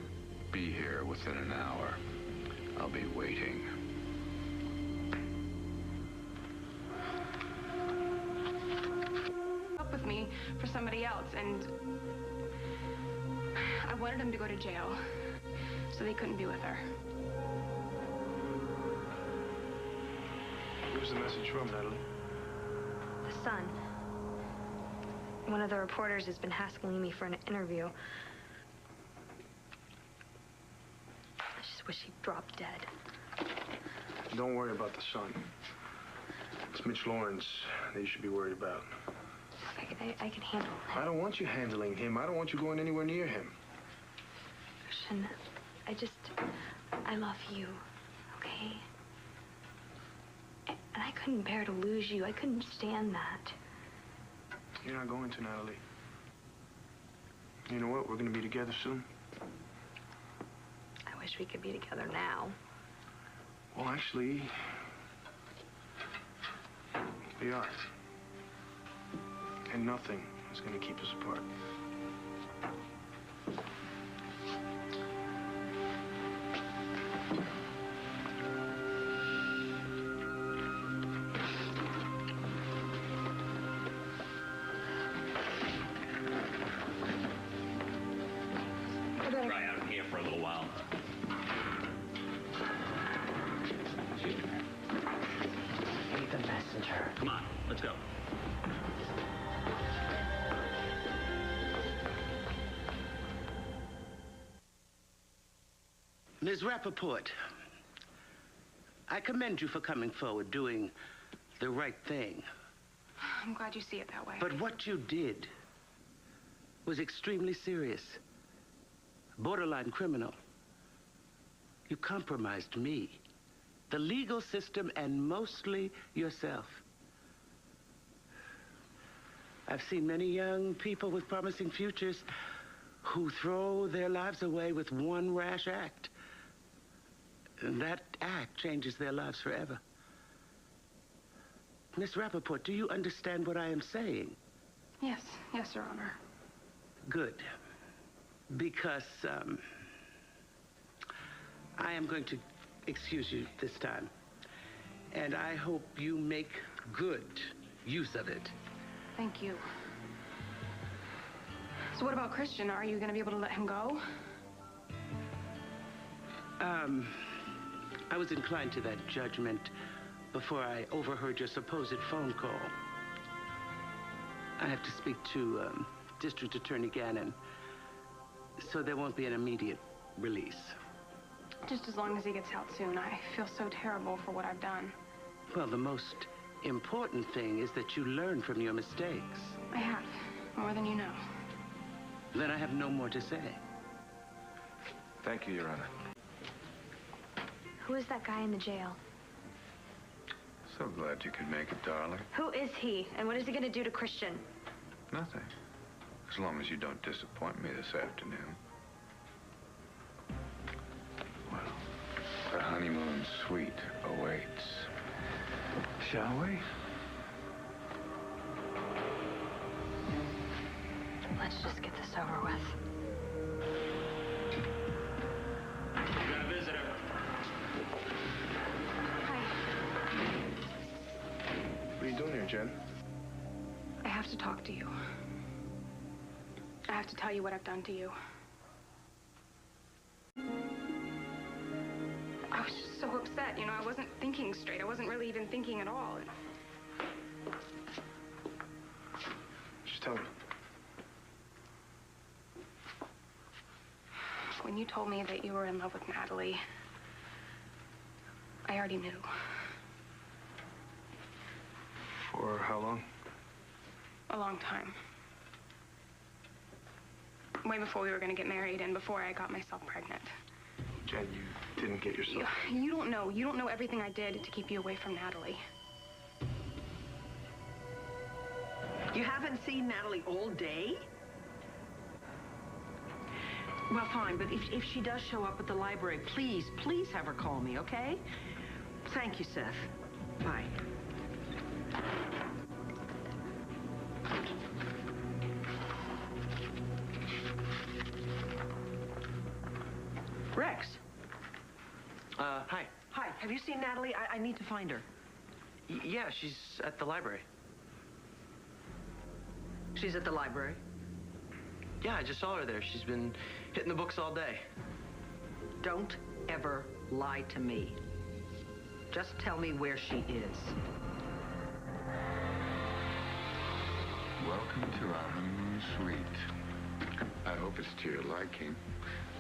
F: Be here within an hour. I'll be waiting.
D: Up with me for somebody else, and I wanted him to go to jail so they couldn't be with her.
B: Who's the message from, Natalie?
A: The Sun. One of the reporters has been hassling me for an interview. I just wish he'd drop dead.
B: Don't worry about the Sun. It's Mitch Lawrence that you should be worried about.
A: I can handle it.
B: I don't want you handling him. I don't want you going anywhere near him.
A: Cristian, I love you, okay? And I couldn't bear to lose you. I couldn't stand that.
B: You're not going to, Natalie. You know what? We're going to be together soon.
A: I wish we could be together now.
B: Well, actually, we are. And nothing is going to keep us apart.
O: Try out here for a little while.
N: Be the messenger.
O: Come on, let's go.
P: Ms. Rappaport, I commend you for coming forward, doing the right thing.
D: I'm glad you see it that way.
P: But what you did was extremely serious. Borderline criminal. You compromised me, the legal system, and mostly yourself. I've seen many young people with promising futures who throw their lives away with one rash act. And that act changes their lives forever. Miss Rappaport, do you understand what I am saying?
D: Yes, Your Honor.
P: Good. Because, I am going to excuse you this time. And I hope you make good use of it.
D: Thank you. So what about Cristian? Are you going to be able to let him go?
P: I was inclined to that judgment before I overheard your supposed phone call. I have to speak to District Attorney Gannon, so there won't be an immediate release.
D: Just as long as he gets out soon. I feel so terrible for what I've done.
P: Well, the most important thing is that you learn from your mistakes.
D: I have, more than you know.
P: Then I have no more to say.
B: Thank you, Your Honor.
A: Who is that guy in the jail?
F: So glad you could make it, darling.
A: Who is he? And what is he going to do to Cristian?
F: Nothing. As long as you don't disappoint me this afternoon. Well, the honeymoon suite awaits. Shall we?
A: Let's just get this over with.
O: We got a visitor.
D: Hi.
B: What are you doing here, Jen?
D: I have to talk to you. I have to tell you what I've done to you. I was just so upset, you know, I wasn't thinking straight. I wasn't really even thinking at all.
B: Just tell me.
D: When you told me that you were in love with Natalie, I already knew.
B: For how long?
D: A long time. Way before we were going to get married and before I got myself pregnant.
B: Jen, you didn't get yourself...
D: You don't know. You don't know everything I did to keep you away from Natalie.
C: You haven't seen Natalie all day? Well, fine, but if she does show up at the library, please have her call me, okay? Thank you, Seth. Bye. Rex.
N: Hi.
C: Hi, have you seen Natalie? I need to find her.
N: Yeah, she's at the library.
C: She's at the library?
N: Yeah, I just saw her there. She's been hitting the books all day.
C: Don't ever lie to me. Just tell me where she is.
F: Welcome to our honeymoon suite. I hope it's to your liking.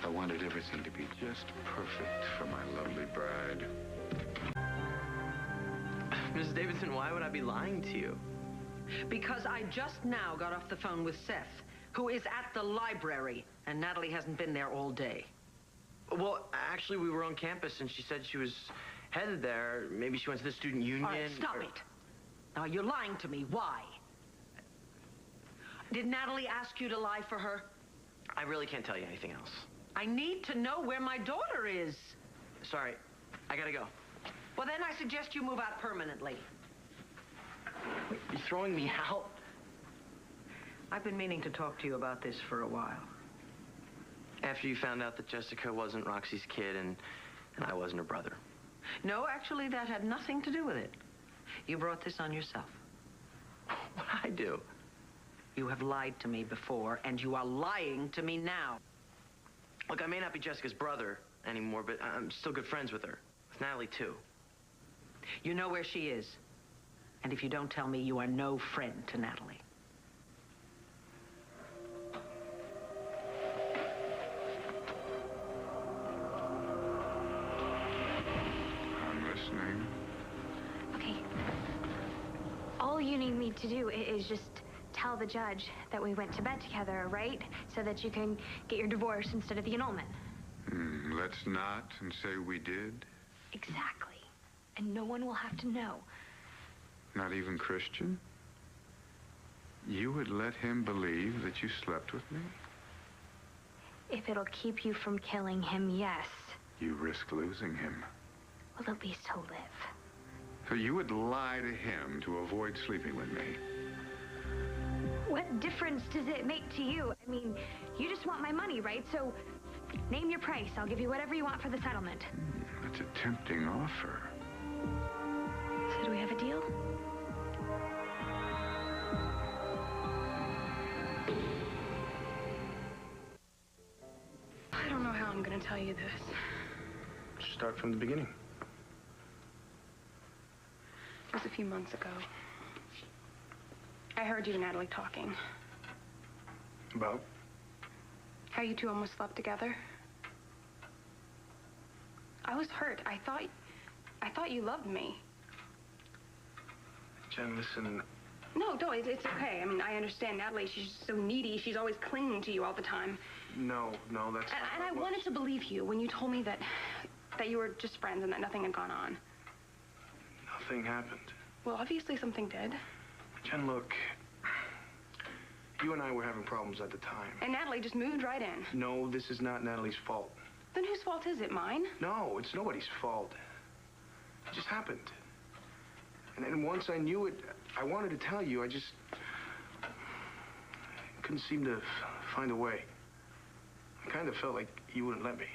F: I wanted everything to be just perfect for my lovely bride.
N: Mrs. Davidson, why would I be lying to you?
C: Because I just now got off the phone with Seth, who is at the library, and Natalie hasn't been there all day.
N: Well, actually, we were on campus, and she said she was headed there. Maybe she went to the student union.
C: All right, stop it. Now, you're lying to me. Why? Did Natalie ask you to lie for her?
N: I really can't tell you anything else.
C: I need to know where my daughter is.
N: Sorry, I gotta go.
C: Well, then I suggest you move out permanently.
N: Wait, you're throwing me out?
C: I've been meaning to talk to you about this for a while.
N: After you found out that Jessica wasn't Roxy's kid and I wasn't her brother.
C: No, actually, that had nothing to do with it. You brought this on yourself.
N: What'd I do?
C: You have lied to me before, and you are lying to me now.
N: Look, I may not be Jessica's brother anymore, but I'm still good friends with her. With Natalie, too.
C: You know where she is. And if you don't tell me, you are no friend to Natalie.
F: I'm listening.
A: Okay. All you need me to do is just tell the judge that we went to bed together, right? So that you can get your divorce instead of the annulment.
F: Let's not and say we did.
A: Exactly. And no one will have to know.
F: Not even Cristian? You would let him believe that you slept with me?
A: If it'll keep you from killing him, yes.
F: You risk losing him.
A: Well, at least he'll live.
F: So you would lie to him to avoid sleeping with me?
A: What difference does it make to you? I mean, you just want my money, right? So name your price. I'll give you whatever you want for the settlement.
F: That's a tempting offer.
A: So do we have a deal?
D: I don't know how I'm gonna tell you this.
B: Start from the beginning.
D: It was a few months ago. I heard you and Natalie talking.
B: About?
D: How you two almost slept together. I was hurt. I thought you loved me.
B: Jen, listen.
D: No, it's okay. I mean, I understand Natalie. She's just so needy. She's always clinging to you all the time.
B: No, that's not
D: And I wanted to believe you when you told me that you were just friends and that nothing had gone on.
B: Nothing happened.
D: Well, obviously something did.
B: Jen, look. You and I were having problems at the time.
D: And Natalie just moved right in.
B: No, this is not Natalie's fault.
D: Then whose fault is it? Mine?
B: No, it's nobody's fault. It just happened. And then once I knew it, I wanted to tell you. I just couldn't seem to find a way. I kind of felt like you wouldn't let me.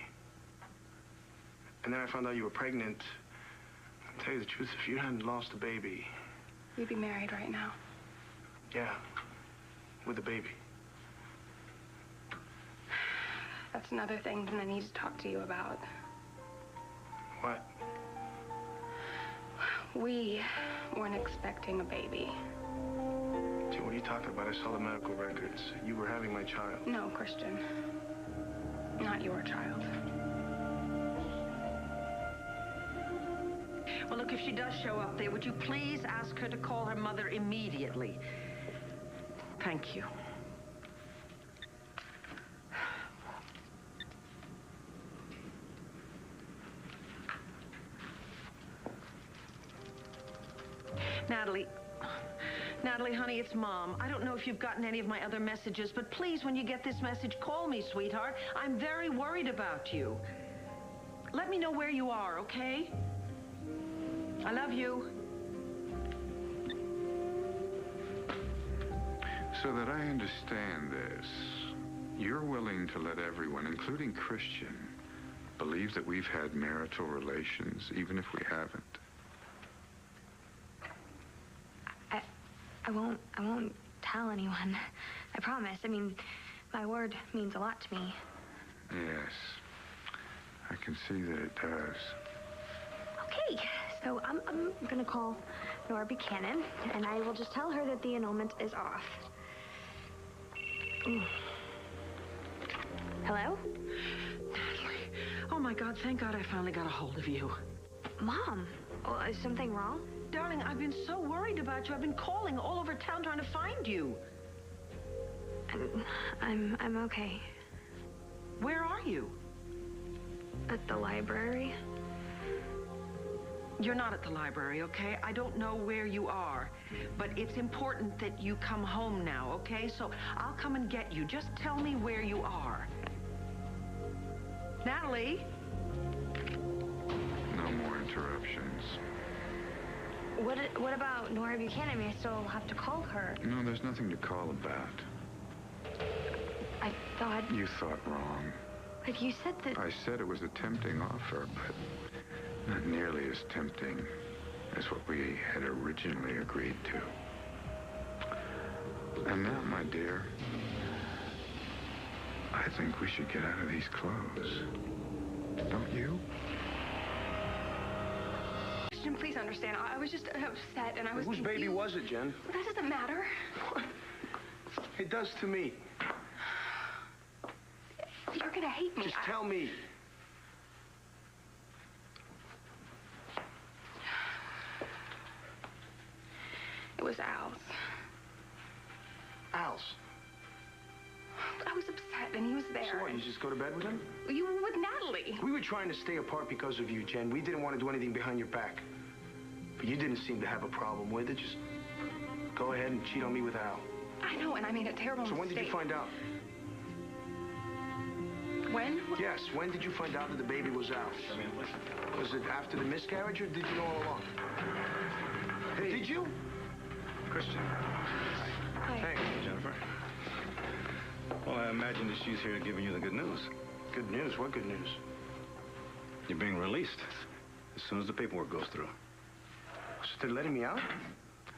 B: And then I found out you were pregnant. I'll tell you the truth, if you hadn't lost a baby...
D: We'd be married right now.
B: Yeah, with a baby.
D: That's another thing that I need to talk to you about.
B: What?
D: We weren't expecting a baby.
B: Jen, what are you talking about? I saw the medical records. You were having my child.
D: No, Cristian. Not your child.
C: Well, look, if she does show up there, would you please ask her to call her mother immediately? Thank you. Natalie, honey, it's Mom. I don't know if you've gotten any of my other messages, but please, when you get this message, call me, sweetheart. I'm very worried about you. Let me know where you are, okay? I love you.
F: So that I understand this, you're willing to let everyone, including Cristian, believe that we've had marital relations, even if we haven't?
A: I won't tell anyone. I promise. I mean, my word means a lot to me.
F: Yes. I can see that it does.
A: Okay, so I'm gonna call Nora Buchanan, and I will just tell her that the annulment is off. Ooh. Hello?
C: Natalie. Oh, my God, thank God I finally got a hold of you.
A: Mom, is something wrong?
C: Darling, I've been so worried about you. I've been calling all over town trying to find you.
A: I'm okay.
C: Where are you?
A: At the library.
C: You're not at the library, okay? I don't know where you are, but it's important that you come home now, okay? So I'll come and get you. Just tell me where you are. Natalie?
F: No more interruptions.
A: What about Nora Buchanan? I still have to call her.
F: No, there's nothing to call about.
A: I thought...
F: You thought wrong.
A: But you said that...
F: I said it was a tempting offer, but not nearly as tempting as what we had originally agreed to. And now, my dear, I think we should get out of these clothes. Don't you?
D: Cristian, please understand. I was just upset and I was
B: Whose
D: confused.
B: baby was it, Jen?
D: That doesn't matter.
B: It does to me.
D: You're gonna hate me.
B: Just tell me.
D: It was Al's.
B: Al's?
D: I was upset and he was there.
B: So what, you just go to bed with him?
D: You were with Natalie.
B: We were trying to stay apart because of you, Jen. We didn't want to do anything behind your back. But you didn't seem to have a problem with it. Just go ahead and cheat on me with Al.
D: I know, and I made a terrible mistake.
B: So when did you find out?
D: When?
B: Yes, when did you find out that the baby was Al's? Was it after the miscarriage, or did you know all along? Hey. Did you?
I: Cristian.
A: Hi.
I: Hey, Jennifer. Well, I imagine that she's here giving you the good news.
B: Good news? What good news?
I: You're being released as soon as the paperwork goes through.
B: So they're letting me out?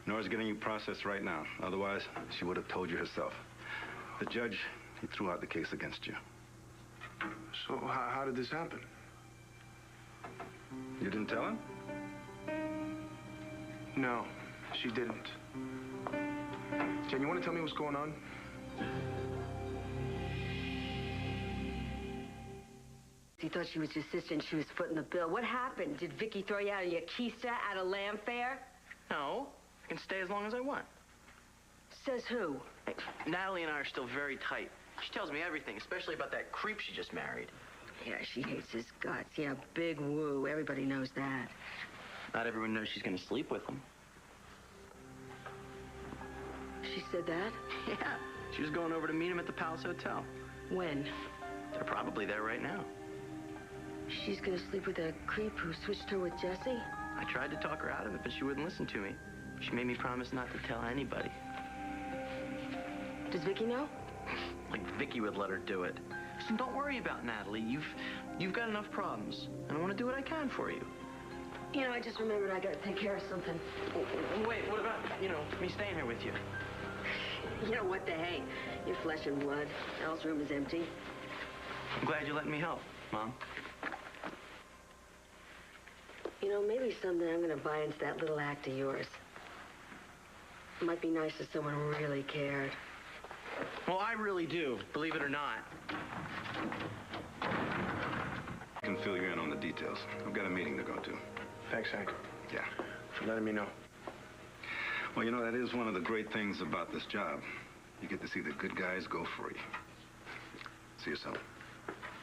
I: Nora's getting you processed right now. Otherwise, she would have told you herself. The judge, he threw out the case against you.
B: So how did this happen?
I: You didn't tell him?
B: No, she didn't. Jen, you want to tell me what's going on?
Q: He thought she was your sister and she was footing the bill. What happened? Did Vicki throw you out of your keister at a lamb fair?
N: No, I can stay as long as I want.
Q: Says who?
N: Hey, Natalie and I are still very tight. She tells me everything, especially about that creep she just married.
Q: Yeah, she hates his guts. Yeah, big woo. Everybody knows that.
N: Not everyone knows she's going to sleep with him.
Q: She said that?
N: Yeah, she was going over to meet him at the Palace Hotel.
Q: When?
N: They're probably there right now.
Q: She's gonna sleep with a creep who switched her with Jesse?
N: I tried to talk her out of it, but she wouldn't listen to me. She made me promise not to tell anybody.
Q: Does Vicki know?
N: Like Vicki would let her do it. Listen, don't worry about Natalie. You've got enough problems, and I want to do what I can for you.
Q: You know, I just remembered I gotta take care of something.
N: Wait, what about, me staying here with you?
Q: You know what the hey? You're flesh and blood. Al's room is empty.
N: I'm glad you let me help, Mom.
Q: You know, maybe someday I'm gonna buy into that little act of yours. It might be nice if someone really cared.
N: Well, I really do, believe it or not.
I: I can fill you in on the details. I've got a meeting to go to.
B: Thanks, Hank.
I: Yeah.
B: For letting me know.
I: Well, that is one of the great things about this job. You get to see the good guys go free. See you soon.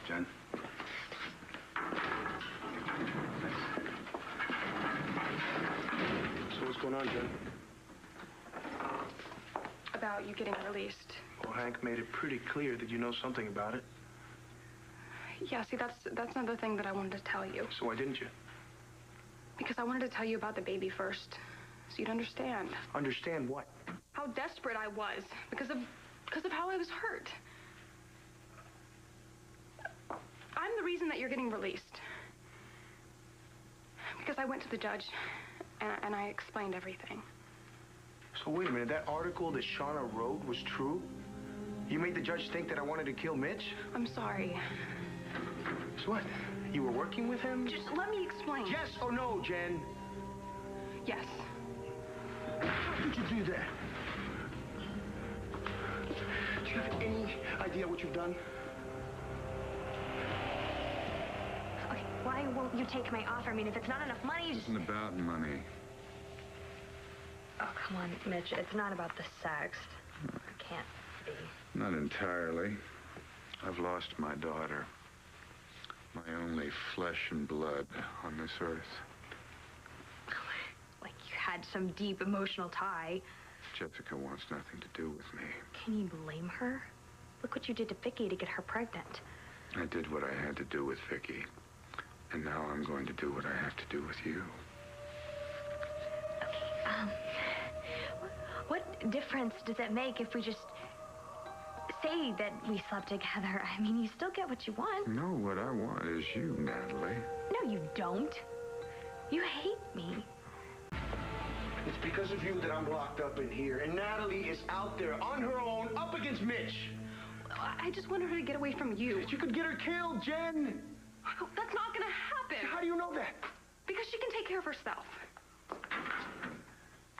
I: Jen? Thanks.
B: So what's going on, Jen?
D: About you getting released.
B: Well, Hank made it pretty clear that you know something about it.
D: Yeah, see, that's another thing that I wanted to tell you.
B: So why didn't you?
D: Because I wanted to tell you about the baby first, so you'd understand.
B: Understand what?
D: How desperate I was because of how I was hurt. I'm the reason that you're getting released. Because I went to the judge and I explained everything.
B: So wait a minute, that article that Shauna wrote was true? You made the judge think that I wanted to kill Mitch?
D: I'm sorry.
B: So what? You were working with him?
D: Just let me explain.
B: Yes or no, Jen?
D: Yes.
B: How could you do that? Do you have any idea what you've done?
A: Okay, why won't you take my offer? I mean, if it's not enough money,
F: It
A: just...
F: isn't about money.
A: Oh, come on, Mitch. It's not about the sex. It can't be.
F: Not entirely. I've lost my daughter. My only flesh and blood on this earth.
A: Like you had some deep emotional tie.
F: Jessica wants nothing to do with me.
A: Can you blame her? Look what you did to Vicki to get her pregnant.
F: I did what I had to do with Vicki. And now I'm going to do what I have to do with you.
A: Okay, what difference does it make if we just say that we slept together? I mean, you still get what you want.
F: No, what I want is you, Natalie.
A: No, you don't. You hate me.
B: It's because of you that I'm locked up in here, and Natalie is out there on her own, up against Mitch.
D: I just wanted her to get away from you.
B: You could get her killed, Jen.
D: That's not gonna happen.
B: How do you know that?
D: Because she can take care of herself.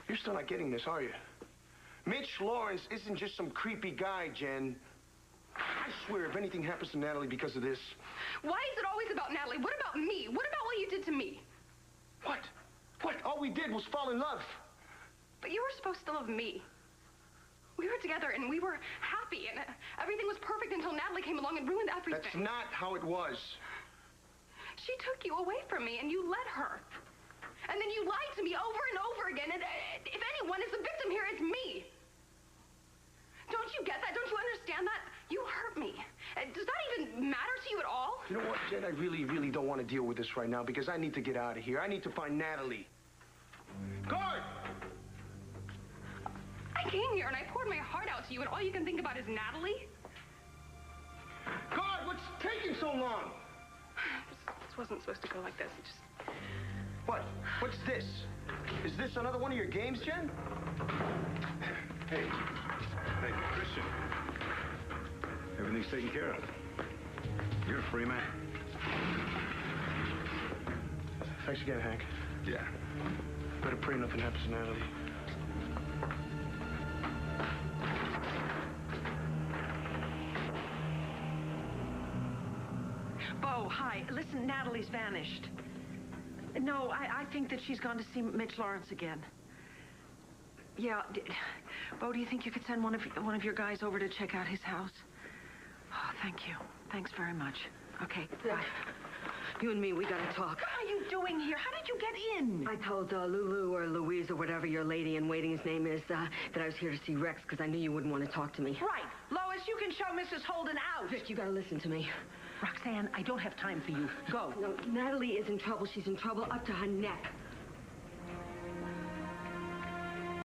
B: You're still not getting this, are you? Mitch Lawrence isn't just some creepy guy, Jen. I swear, if anything happens to Natalie because of this...
D: Why is it always about Natalie? What about me? What about what you did to me?
B: What? What? All we did was fall in love.
D: But you were supposed to love me. We were together and we were happy and everything was perfect until Natalie came along and ruined everything.
B: That's not how it was.
D: She took you away from me and you let her. And then you lied to me over and over again. And if anyone is the victim here, it's me. Don't you get that? Don't you understand that? You hurt me. Does that even matter to you at all?
B: You know what, Jen? I really don't want to deal with this right now because I need to get out of here. I need to find Natalie. Guard!
D: I came here and I poured my heart out to you and all you can think about is Natalie?
B: Guard, what's taking so long?
D: This wasn't supposed to go like this. It just...
B: What? What's this? Is this another one of your games, Jen?
I: Hey, Cristian. Everything's taken care of. You're a free man.
B: Thanks again, Hank.
I: Yeah.
B: Better pray nothing happens to Natalie.
C: Bo, hi. Listen, Natalie's vanished. No, I think that she's gone to see Mitch Lawrence again. Yeah, Bo, do you think you could send one of your guys over to check out his house? Oh, thank you. Thanks very much. Okay, bye.
Q: You and me, we gotta talk.
C: What are you doing here? How did you get in?
Q: I told Lulu or Louise or whatever your lady-in-waiting's name is that I was here to see Rex because I knew you wouldn't want to talk to me.
C: Right. Lois, you can show Mrs. Holden out.
Q: Vic, you gotta listen to me.
C: Roxanne, I don't have time for you. Go.
Q: No, Natalie is in trouble. She's in trouble up to her neck.